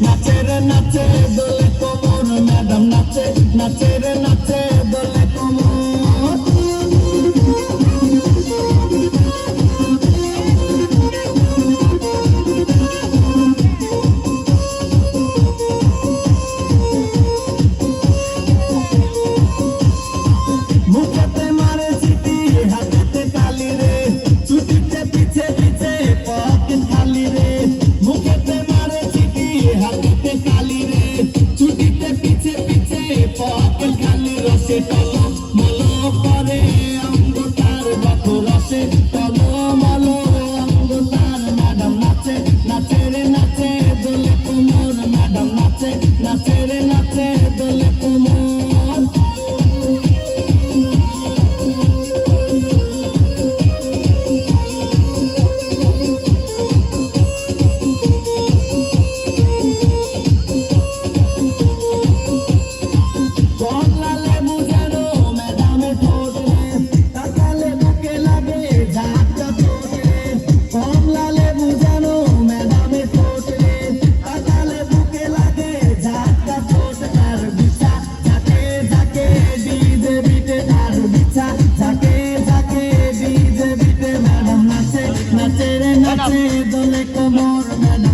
নাচে রে নাচে দোলে কোমর ম্যাডাম নাচে নাচে রে নাচে দোলে কোমর মুখেতে মারে চিঠি হাতেতে তালি রে ছুটিতে পিছে পিছে পকেট খালি রে মুখেতে মারে চিঠি হাতেতে তালি রে ছুটিতে পিছে পিছে পকেট খালি রসে টলো মলো করে অঙ্গ তার বাপু রসে টলো মলো অঙ্গ তার ম্যাডাম নাচে নাচে রে নাচে দোলে কোমর ম্যাডাম নাচে নাচে রে নাচে দোলে কোমর নাচে রে নাচে দোলে কোমর